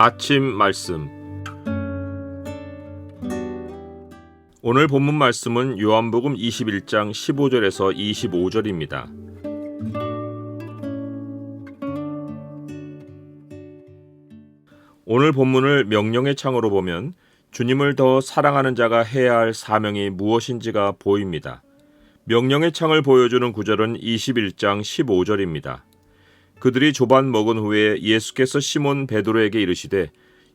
아침 말씀. 오늘 본문 말씀은 요한복음 21장 15절에서 25절입니다. 오늘 본문을 명령의 창으로 보면 주님을 더 사랑하는 자가 해야 할 사명이 무엇인지가 보입니다. 명령의 창을 보여주는 구절은 21장 15절입니다. 그들이 조반 먹은 후에 예수께서 시몬 베드로에게 이르시되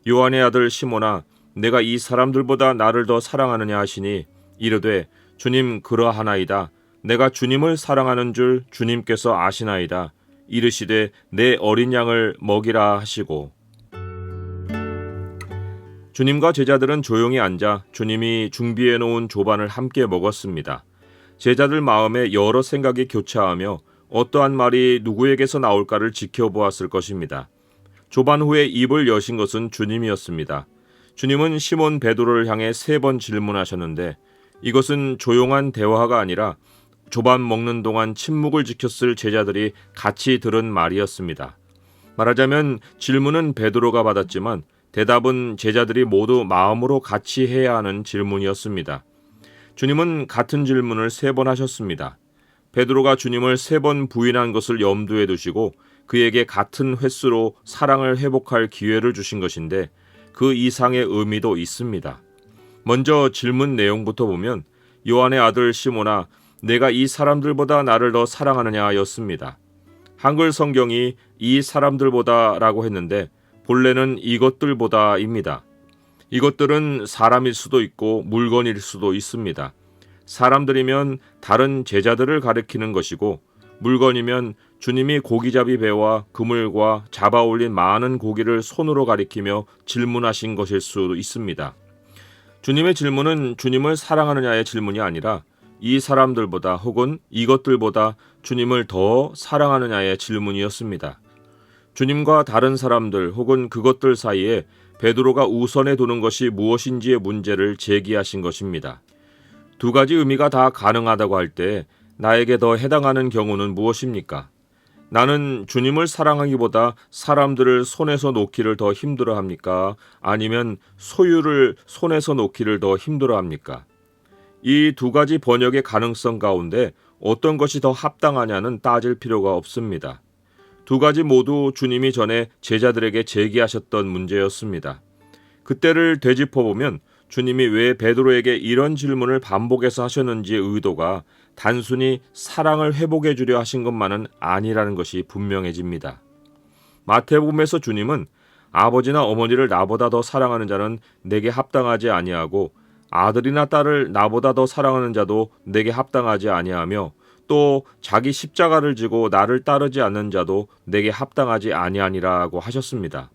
요한의 아들 시몬아 내가 이 사람들보다 나를 더 사랑하느냐 하시니 이르되 주님 그러하나이다. 내가 주님을 사랑하는 줄 주님께서 아시나이다. 이르시되 내 어린 양을 먹이라 하시고. 주님과 제자들은 조용히 앉아 주님이 준비해 놓은 조반을 함께 먹었습니다. 제자들 마음에 여러 생각이 교차하며 어떠한 말이 누구에게서 나올까를 지켜보았을 것입니다. 조반 후에 입을 여신 것은 주님이었습니다. 주님은 시몬 베드로를 향해 3번 질문하셨는데 이것은 조용한 대화가 아니라 조반 먹는 동안 침묵을 지켰을 제자들이 같이 들은 말이었습니다. 말하자면 질문은 베드로가 받았지만 대답은 제자들이 모두 마음으로 같이 해야 하는 질문이었습니다. 주님은 같은 질문을 3번 하셨습니다. 베드로가 주님을 3번 부인한 것을 염두에 두시고 그에게 같은 횟수로 사랑을 회복할 기회를 주신 것인데 그 이상의 의미도 있습니다. 먼저 질문 내용부터 보면 요한의 아들 시몬아 내가 이 사람들보다 나를 더 사랑하느냐 였습니다. 한글 성경이 이 사람들보다 라고 했는데 본래는 이것들보다입니다. 이것들은 사람일 수도 있고 물건일 수도 있습니다. 사람들이면 다른 제자들을 가리키는 것이고 물건이면 주님이 고기잡이 배와 그물과 잡아올린 많은 고기를 손으로 가리키며 질문하신 것일 수도 있습니다. 주님의 질문은 주님을 사랑하느냐의 질문이 아니라 이 사람들보다 혹은 이것들보다 주님을 더 사랑하느냐의 질문이었습니다. 주님과 다른 사람들 혹은 그것들 사이에 베드로가 우선에 두는 것이 무엇인지의 문제를 제기하신 것입니다. 두 가지 의미가 다 가능하다고 할 때 나에게 더 해당하는 경우는 무엇입니까? 나는 주님을 사랑하기보다 사람들을 손에서 놓기를 더 힘들어합니까? 아니면 소유를 손에서 놓기를 더 힘들어합니까? 이 두 가지 번역의 가능성 가운데 어떤 것이 더 합당하냐는 따질 필요가 없습니다. 두 가지 모두 주님이 전에 제자들에게 제기하셨던 문제였습니다. 그때를 되짚어보면 주님이 왜 베드로에게 이런 질문을 반복해서 하셨는지의 의도가 단순히 사랑을 회복해 주려 하신 것만은 아니라는 것이 분명해집니다. 마태복음에서 주님은 아버지나 어머니를 나보다 더 사랑하는 자는 내게 합당하지 아니하고 아들이나 딸을 나보다 더 사랑하는 자도 내게 합당하지 아니하며 또 자기 십자가를 지고 나를 따르지 않는 자도 내게 합당하지 아니하니라고 하셨습니다.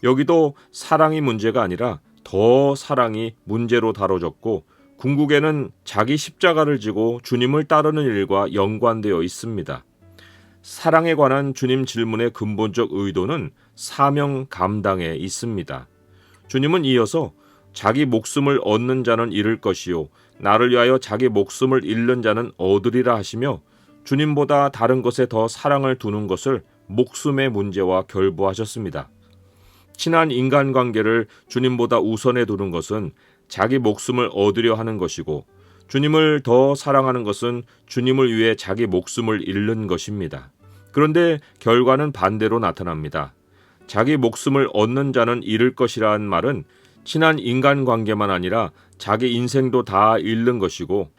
여기도 사랑이 문제가 아니라 더 사랑이 문제로 다뤄졌고 궁극에는 자기 십자가를 지고 주님을 따르는 일과 연관되어 있습니다. 사랑에 관한 주님 질문의 근본적 의도는 사명 감당에 있습니다. 주님은 이어서 자기 목숨을 얻는 자는 잃을 것이요 나를 위하여 자기 목숨을 잃는 자는 얻으리라 하시며 주님보다 다른 것에 더 사랑을 두는 것을 목숨의 문제와 결부하셨습니다. 친한 인간관계를 주님보다 우선에 두는 것은 자기 목숨을 얻으려 하는 것이고 주님을 더 사랑하는 것은 주님을 위해 자기 목숨을 잃는 것입니다. 그런데 결과는 반대로 나타납니다. 자기 목숨을 얻는 자는 잃을 것이라는 말은 친한 인간관계만 아니라 자기 인생도 다 잃는 것이고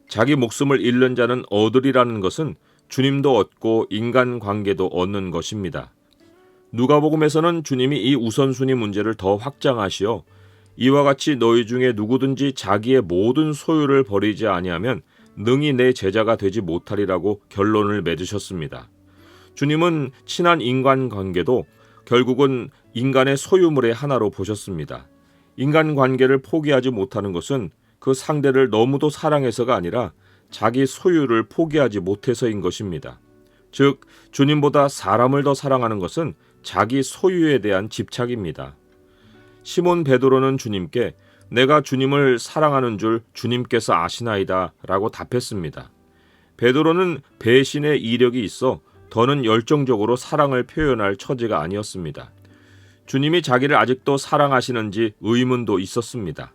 자기 목숨을 잃는 자는 얻으리라는 것은 주님도 얻고 인간관계도 얻는 것입니다. 누가복음에서는 주님이 이 우선순위 문제를 더 확장하시어 이와 같이 너희 중에 누구든지 자기의 모든 소유를 버리지 아니하면 능히 내 제자가 되지 못하리라고 결론을 맺으셨습니다. 주님은 친한 인간관계도 결국은 인간의 소유물의 하나로 보셨습니다. 인간관계를 포기하지 못하는 것은 그 상대를 너무도 사랑해서가 아니라 자기 소유를 포기하지 못해서인 것입니다. 즉 주님보다 사람을 더 사랑하는 것은 자기 소유에 대한 집착입니다. 시몬 베드로는 주님께 내가 주님을 사랑하는 줄 주님께서 아시나이다 라고 답했습니다. 베드로는 배신의 이력이 있어 더는 열정적으로 사랑을 표현할 처지가 아니었습니다. 주님이 자기를 아직도 사랑하시는지 의문도 있었습니다.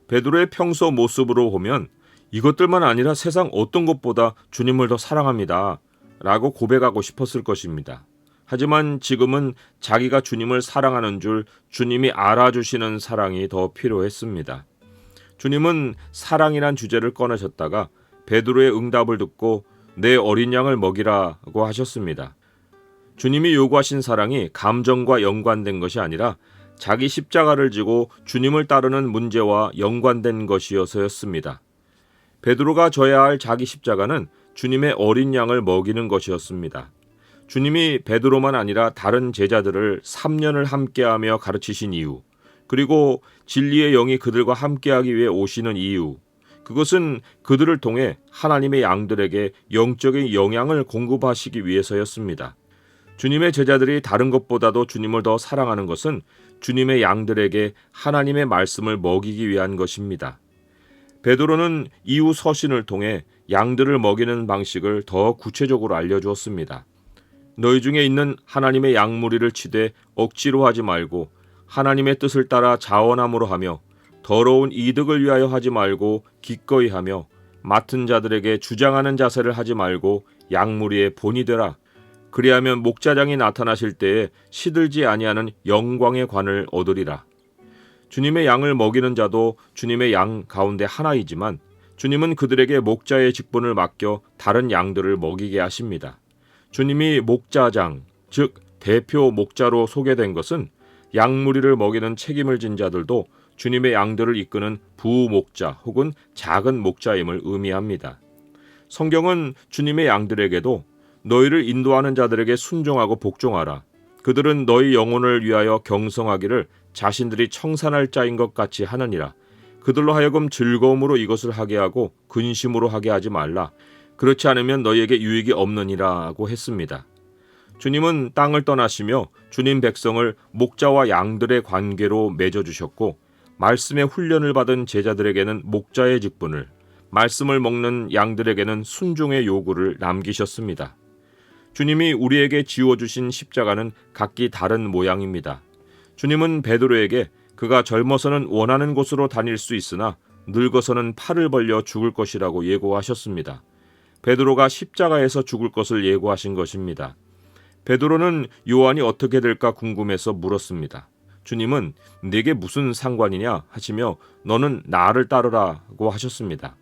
베드로의 평소 모습으로 보면 이것들만 아니라 세상 어떤 것보다 주님을 더 사랑합니다 라고 고백하고 싶었을 것입니다. 하지만 지금은 자기가 주님을 사랑하는 줄 주님이 알아주시는 사랑이 더 필요했습니다. 주님은 사랑이란 주제를 꺼내셨다가 베드로의 응답을 듣고 내 어린 양을 먹이라고 하셨습니다. 주님이 요구하신 사랑이 감정과 연관된 것이 아니라 자기 십자가를 지고 주님을 따르는 문제와 연관된 것이어서였습니다. 베드로가 져야 할 자기 십자가는 주님의 어린 양을 먹이는 것이었습니다. 주님이 베드로만 아니라 다른 제자들을 3년을 함께하며 가르치신 이유, 그리고 진리의 영이 그들과 함께하기 위해 오시는 이유, 그것은 그들을 통해 하나님의 양들에게 영적인 영향을 공급하시기 위해서였습니다. 주님의 제자들이 다른 것보다도 주님을 더 사랑하는 것은 주님의 양들에게 하나님의 말씀을 먹이기 위한 것입니다. 베드로는 이후 서신을 통해 양들을 먹이는 방식을 더 구체적으로 알려주었습니다. 너희 중에 있는 하나님의 양무리를 치되 억지로 하지 말고 하나님의 뜻을 따라 자원함으로 하며 더러운 이득을 위하여 하지 말고 기꺼이 하며 맡은 자들에게 주장하는 자세를 하지 말고 양무리의 본이 되라. 그리하면 목자장이 나타나실 때에 시들지 아니하는 영광의 관을 얻으리라. 주님의 양을 먹이는 자도 주님의 양 가운데 하나이지만 주님은 그들에게 목자의 직분을 맡겨 다른 양들을 먹이게 하십니다. 주님이 목자장, 즉 대표 목자로 소개된 것은 양무리를 먹이는 책임을 진 자들도 주님의 양들을 이끄는 부목자 혹은 작은 목자임을 의미합니다. 성경은 주님의 양들에게도 너희를 인도하는 자들에게 순종하고 복종하라. 그들은 너희 영혼을 위하여 경성하기를 자신들이 청산할 자인 것 같이 하느니라. 그들로 하여금 즐거움으로 이것을 하게 하고 근심으로 하게 하지 말라. 그렇지 않으면 너희에게 유익이 없느니라고 했습니다. 주님은 땅을 떠나시며 주님 백성을 목자와 양들의 관계로 맺어주셨고 말씀의 훈련을 받은 제자들에게는 목자의 직분을, 말씀을 먹는 양들에게는 순종의 요구를 남기셨습니다. 주님이 우리에게 지워주신 십자가는 각기 다른 모양입니다. 주님은 베드로에게 그가 젊어서는 원하는 곳으로 다닐 수 있으나 늙어서는 팔을 벌려 죽을 것이라고 예고하셨습니다. 베드로가 십자가에서 죽을 것을 예고하신 것입니다. 베드로는 요한이 어떻게 될까 궁금해서 물었습니다. 주님은 네게 무슨 상관이냐 하시며 너는 나를 따르라고 하셨습니다.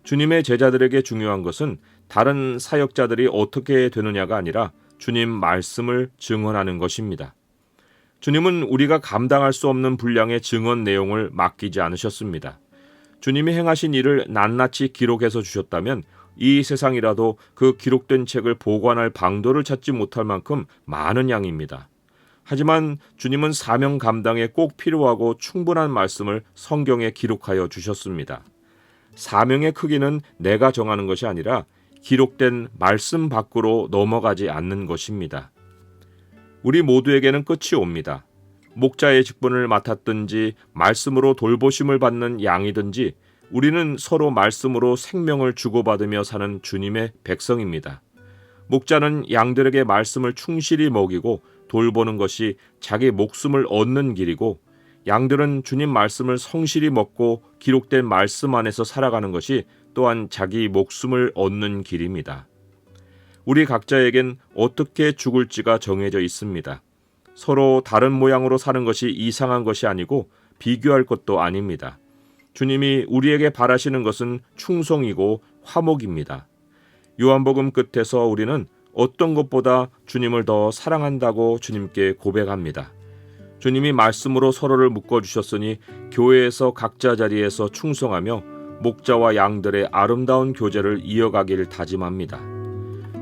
주님의 제자들에게 중요한 것은 다른 사역자들이 어떻게 되느냐가 아니라 주님 말씀을 증언하는 것입니다. 주님은 우리가 감당할 수 없는 분량의 증언 내용을 맡기지 않으셨습니다. 주님이 행하신 일을 낱낱이 기록해서 주셨다면 이 세상이라도 그 기록된 책을 보관할 방도를 찾지 못할 만큼 많은 양입니다. 하지만 주님은 사명 감당에 꼭 필요하고 충분한 말씀을 성경에 기록하여 주셨습니다. 사명의 크기는 내가 정하는 것이 아니라 기록된 말씀 밖으로 넘어가지 않는 것입니다. 우리 모두에게는 끝이 옵니다. 목자의 직분을 맡았든지 말씀으로 돌보심을 받는 양이든지 우리는 서로 말씀으로 생명을 주고받으며 사는 주님의 백성입니다. 목자는 양들에게 말씀을 충실히 먹이고 돌보는 것이 자기 목숨을 얻는 길이고 양들은 주님 말씀을 성실히 먹고 기록된 말씀 안에서 살아가는 것이 또한 자기 목숨을 얻는 길입니다. 우리 각자에겐 어떻게 죽을지가 정해져 있습니다. 서로 다른 모양으로 사는 것이 이상한 것이 아니고 비교할 것도 아닙니다. 주님이 우리에게 바라시는 것은 충성이고 화목입니다. 요한복음 끝에서 우리는 어떤 것보다 주님을 더 사랑한다고 주님께 고백합니다. 주님이 말씀으로 서로를 묶어주셨으니 교회에서 각자 자리에서 충성하며 목자와 양들의 아름다운 교제를 이어가기를 다짐합니다.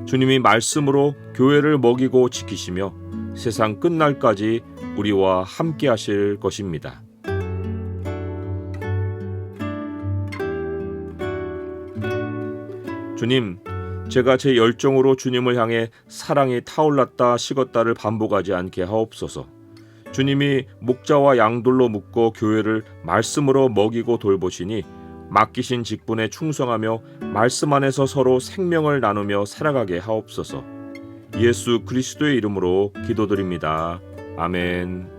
주님이 말씀으로 교회를 먹이고 지키시며 세상 끝날까지 우리와 함께 하실 것입니다. 주님, 제가 제 열정으로 주님을 향해 사랑이 타올랐다 식었다를 반복하지 않게 하옵소서. 주님이 목자와 양들로 묶어 교회를 말씀으로 먹이고 돌보시니 맡기신 직분에 충성하며 말씀 안에서 서로 생명을 나누며 살아가게 하옵소서. 예수 그리스도의 이름으로 기도드립니다. 아멘.